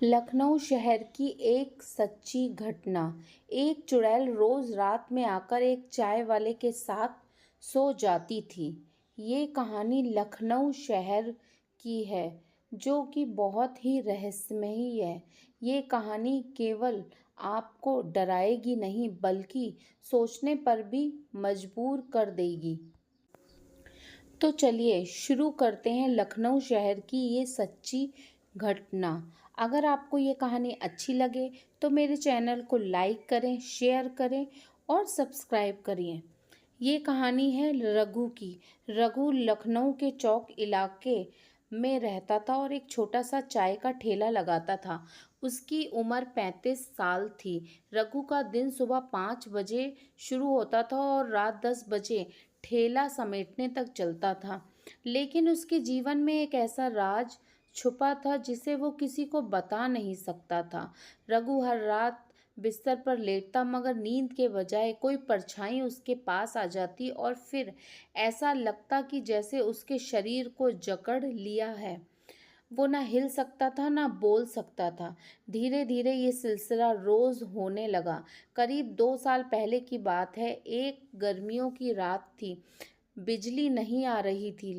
लखनऊ शहर की एक सच्ची घटना। एक चुड़ैल रोज रात में आकर एक चाय वाले के साथ सो जाती थी। ये कहानी लखनऊ शहर की है, जो कि बहुत ही रहस्यमयी है। ये कहानी केवल आपको डराएगी नहीं, बल्कि सोचने पर भी मजबूर कर देगी। तो चलिए शुरू करते हैं लखनऊ शहर की ये सच्ची घटना। अगर आपको ये कहानी अच्छी लगे तो मेरे चैनल को लाइक करें, शेयर करें और सब्सक्राइब करिए। ये कहानी है रघु की। रघु लखनऊ के चौक इलाके में रहता था और एक छोटा सा चाय का ठेला लगाता था। उसकी उम्र 35 साल थी। रघु का दिन सुबह 5 बजे शुरू होता था और रात 10 बजे ठेला समेटने तक चलता था। लेकिन उसके जीवन में एक ऐसा राज छुपा था जिसे वो किसी को बता नहीं सकता था। रघु हर रात बिस्तर पर लेटता, मगर नींद के बजाय कोई परछाई उसके पास आ जाती और फिर ऐसा लगता कि जैसे उसके शरीर को जकड़ लिया है। वो ना हिल सकता था, ना बोल सकता था। धीरे धीरे ये सिलसिला रोज होने लगा। करीब 2 साल पहले की बात है। एक गर्मियों की रात थी। बिजली नहीं आ रही थी।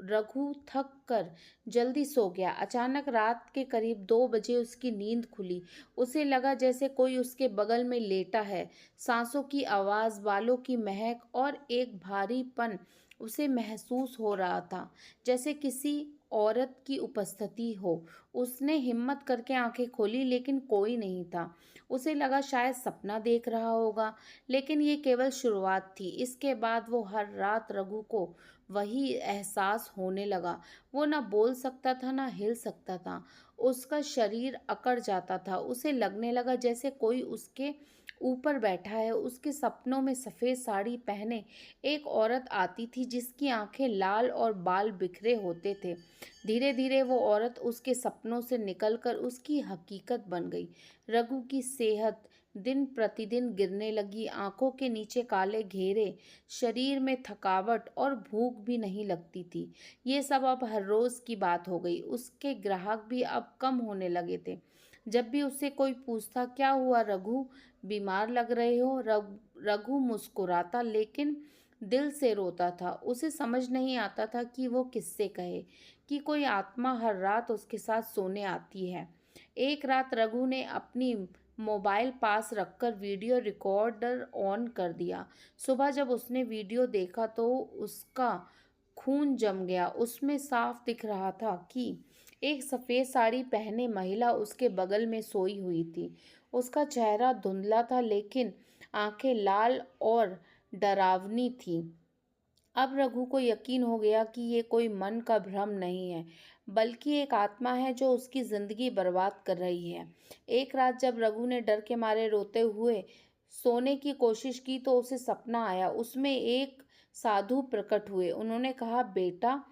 रघु थक कर जल्दी सो गया। अचानक रात के करीब 2 बजे उसकी नींद खुली। उसे लगा जैसे कोई उसके बगल में लेटा है। सांसों की आवाज, बालों की महक और एक भारीपन उसे महसूस हो रहा था, जैसे किसी औरत की उपस्थिति हो। उसने हिम्मत करके आंखें खोली, लेकिन कोई नहीं था। उसे लगा शायद सपना देख रहा होगा, लेकिन ये केवल शुरुआत थी। इसके बाद वो हर रात रघु को वही एहसास होने लगा। वो ना बोल सकता था, ना हिल सकता था। उसका शरीर अकड़ जाता था। उसे लगने लगा जैसे कोई उसके ऊपर बैठा है। उसके सपनों में सफ़ेद साड़ी पहने एक औरत आती थी, जिसकी आंखें लाल और बाल बिखरे होते थे। धीरे धीरे वो औरत उसके सपनों से निकलकर उसकी हकीकत बन गई। रघु की सेहत दिन प्रतिदिन गिरने लगी। आंखों के नीचे काले घेरे, शरीर में थकावट और भूख भी नहीं लगती थी। ये सब अब हर रोज की बात हो गई। उसके ग्राहक भी अब कम होने लगे थे। जब भी उससे कोई पूछता, क्या हुआ रघु, बीमार लग रहे हो, रघु मुस्कुराता, लेकिन दिल से रोता था। उसे समझ नहीं आता था कि वो किससे कहे कि कोई आत्मा हर रात उसके साथ सोने आती है। एक रात रघु ने अपनी मोबाइल पास रखकर वीडियो रिकॉर्डर ऑन कर दिया। सुबह जब उसने वीडियो देखा तो उसका खून जम गया। उसमें साफ दिख रहा था कि एक सफ़ेद साड़ी पहने महिला उसके बगल में सोई हुई थी। उसका चेहरा धुंधला था, लेकिन आंखें लाल और डरावनी थी। अब रघु को यकीन हो गया कि ये कोई मन का भ्रम नहीं है, बल्कि एक आत्मा है जो उसकी जिंदगी बर्बाद कर रही है। एक रात जब रघु ने डर के मारे रोते हुए सोने की कोशिश की तो उसे सपना आया। उसमें एक साधु प्रकट हुए। उन्होंने कहा, बेटा,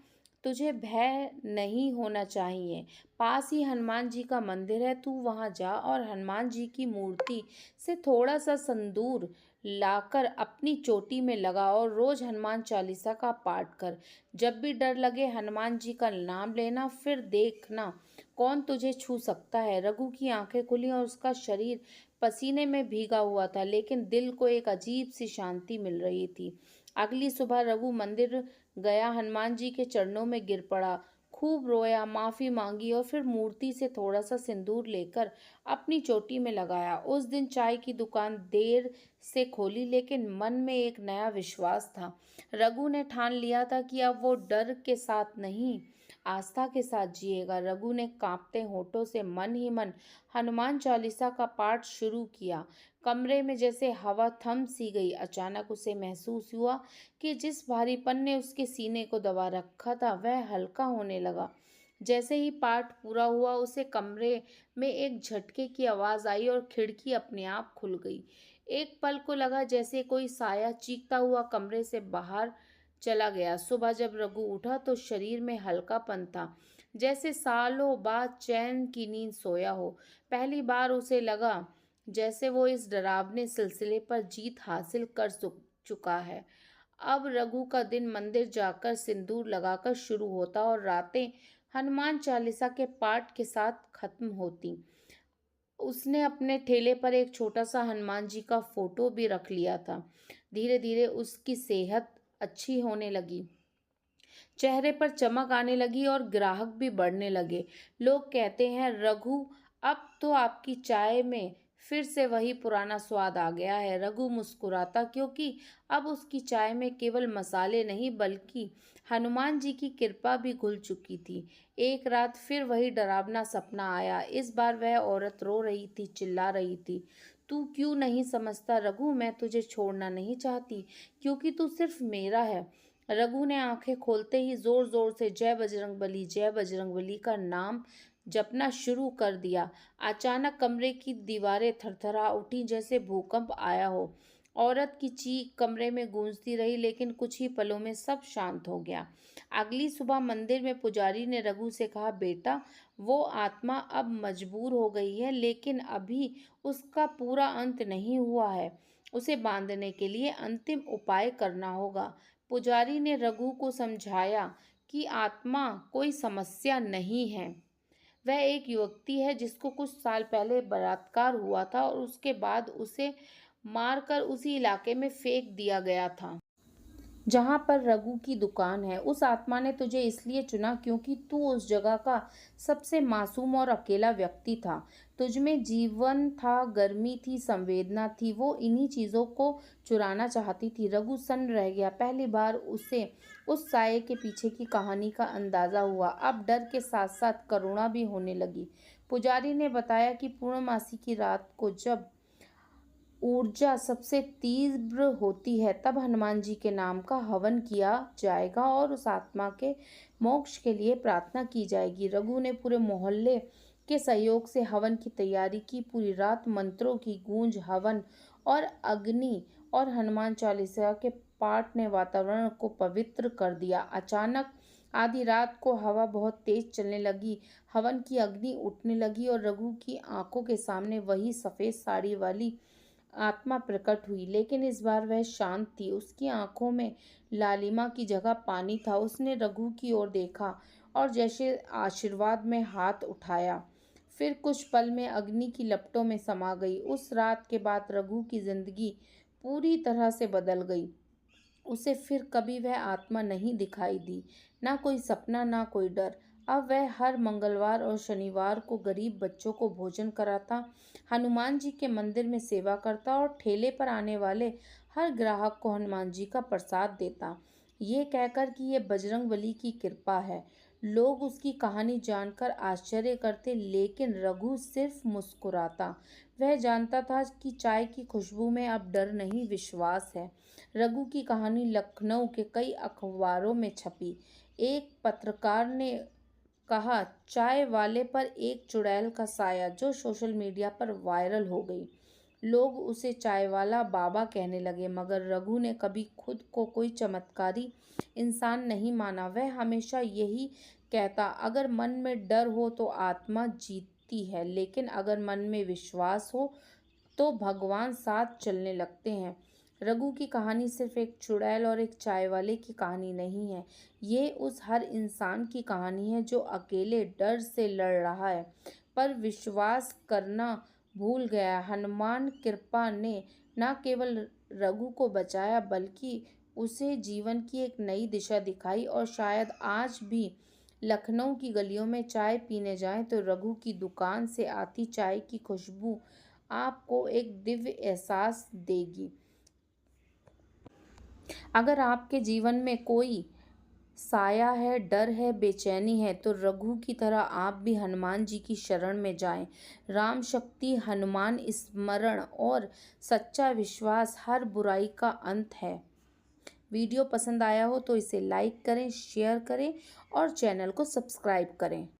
तुझे भय नहीं होना चाहिए। पास ही हनुमान जी का मंदिर है, तू वहां जा और हनुमान जी की मूर्ति से थोड़ा सा संदूर लाकर अपनी चोटी में लगा और रोज हनुमान चालीसा का पाठ कर। जब भी डर लगे हनुमान जी का नाम लेना, फिर देखना कौन तुझे छू सकता है। रघु की आंखें खुली और उसका शरीर पसीने में भीगा हुआ था, लेकिन दिल को एक अजीब सी शांति मिल रही थी। अगली सुबह रघु मंदिर गया, हनुमान जी के चरणों में गिर पड़ा, खूब रोया, माफी मांगी और फिर मूर्ति से थोड़ा सा सिंदूर लेकर अपनी चोटी में लगाया। उस दिन चाय की दुकान देर से खोली, लेकिन मन में एक नया विश्वास था। रघु ने ठान लिया था कि अब वो डर के साथ नहीं, आस्था के साथ जिएगा। रघु ने कांपते होठों से मन ही मन हनुमान चालीसा का पाठ शुरू किया। कमरे में जैसे हवा थम सी गई। अचानक उसे महसूस हुआ कि जिस भारीपन ने उसके सीने को दबा रखा था, वह हल्का होने लगा। जैसे ही पाठ पूरा हुआ, उसे कमरे में एक झटके की आवाज आई और खिड़की अपने आप खुल गई। एक पल को लगा जैसे कोई साया चीखता हुआ कमरे से बाहर चला गया। सुबह जब रघु उठा तो शरीर में हल्कापन था, जैसे सालों बाद चैन की नींद सोया हो। पहली बार उसे लगा जैसे वो इस डरावने सिलसिले पर जीत हासिल कर चुका है। अब रघु का दिन मंदिर जाकर सिंदूर लगाकर शुरू होता और रातें हनुमान चालीसा के पाठ के साथ खत्म होती। उसने अपने ठेले पर एक छोटा सा हनुमान जी का फोटो भी रख लिया था। धीरे धीरे उसकी सेहत अच्छी होने लगी, चेहरे पर चमक आने लगी और ग्राहक भी बढ़ने लगे। लोग कहते हैं, रघु, अब तो आपकी चाय में फिर से वही पुराना स्वाद आ गया है। रघु मुस्कुराता, क्योंकि अब उसकी चाय में केवल मसाले नहीं बल्कि हनुमान जी की कृपा भी घुल चुकी थी। एक रात फिर वही डरावना सपना आया। इस बार वह औरत रो रही थी, चिल्ला रही थी, तू क्यों नहीं समझता रघु, मैं तुझे छोड़ना नहीं चाहती, क्योंकि तू सिर्फ मेरा है। रघु ने आंखें खोलते ही जोर जोर से जय बजरंगबली, जय बजरंगबली का नाम जपना शुरू कर दिया। अचानक कमरे की दीवारें थरथरा उठी, जैसे भूकंप आया हो। औरत की चीख कमरे में गूंजती रही, लेकिन कुछ ही पलों में सब शांत हो गया। अगली सुबह मंदिर में पुजारी ने रघु से कहा, बेटा, वो आत्मा अब मजबूर हो गई है, लेकिन अभी उसका पूरा अंत नहीं हुआ है। उसे बांधने के लिए अंतिम उपाय करना होगा। पुजारी ने रघु को समझाया कि आत्मा कोई समस्या नहीं है। वह एक युवती है जिसको कुछ साल पहले बलात्कार हुआ था और उसके बाद उसे मारकर उसी इलाके में फेंक दिया गया था जहाँ पर रघु की दुकान है। उस आत्मा ने तुझे इसलिए चुना क्योंकि तू उस जगह का सबसे मासूम और अकेला व्यक्ति था। तुझमें जीवन था, गर्मी थी, संवेदना थी। वो इन्हीं चीज़ों को चुराना चाहती थी। रघु सन्न रह गया। पहली बार उसे उस साये के पीछे की कहानी का अंदाजा हुआ। अब डर के साथ साथ करुणा भी होने लगी। पुजारी ने बताया कि पूर्णमासी की रात को जब ऊर्जा सबसे तीव्र होती है, तब हनुमान जी के नाम का हवन किया जाएगा और उस आत्मा के मोक्ष के लिए प्रार्थना की जाएगी। रघु ने पूरे मोहल्ले के सहयोग से हवन की तैयारी की। पूरी रात मंत्रों की गूंज, हवन और अग्नि और हनुमान चालीसा के पाठ ने वातावरण को पवित्र कर दिया। अचानक आधी रात को हवा बहुत तेज चलने लगी, हवन की अग्नि उठने लगी और रघु की आंखों के सामने वही सफेद साड़ी वाली आत्मा प्रकट हुई। लेकिन इस बार वह शांत थी। उसकी आंखों में लालिमा की जगह पानी था। उसने रघु की ओर देखा और जैसे आशीर्वाद में हाथ उठाया, फिर कुछ पल में अग्नि की लपटों में समा गई। उस रात के बाद रघु की जिंदगी पूरी तरह से बदल गई। उसे फिर कभी वह आत्मा नहीं दिखाई दी, ना कोई सपना, ना कोई डर। अब वह हर मंगलवार और शनिवार को गरीब बच्चों को भोजन कराता, हनुमान जी के मंदिर में सेवा करता और ठेले पर आने वाले हर ग्राहक को हनुमान जी का प्रसाद देता, ये कहकर कि ये बजरंगबली की कृपा है। लोग उसकी कहानी जानकर आश्चर्य करते, लेकिन रघु सिर्फ मुस्कुराता। वह जानता था कि चाय की खुशबू में अब डर नहीं, विश्वास है। रघु की कहानी लखनऊ के कई अखबारों में छपी। एक पत्रकार ने कहा, चाय वाले पर एक चुड़ैल का साया, जो सोशल मीडिया पर वायरल हो गई। लोग उसे चाय वाला बाबा कहने लगे, मगर रघु ने कभी खुद को कोई चमत्कारी इंसान नहीं माना। वह हमेशा यही कहता, अगर मन में डर हो तो आत्मा जीतती है, लेकिन अगर मन में विश्वास हो तो भगवान साथ चलने लगते हैं। रघु की कहानी सिर्फ एक चुड़ैल और एक चाय वाले की कहानी नहीं है, ये उस हर इंसान की कहानी है जो अकेले डर से लड़ रहा है पर विश्वास करना भूल गया। हनुमान कृपा ने न केवल रघु को बचाया, बल्कि उसे जीवन की एक नई दिशा दिखाई। और शायद आज भी लखनऊ की गलियों में चाय पीने जाएं तो रघु की दुकान से आती चाय की खुशबू आपको एक दिव्य एहसास देगी। अगर आपके जीवन में कोई साया है, डर है, बेचैनी है, तो रघु की तरह आप भी हनुमान जी की शरण में जाएं। राम शक्ति, हनुमान स्मरण और सच्चा विश्वास हर बुराई का अंत है। वीडियो पसंद आया हो तो इसे लाइक करें, शेयर करें और चैनल को सब्सक्राइब करें।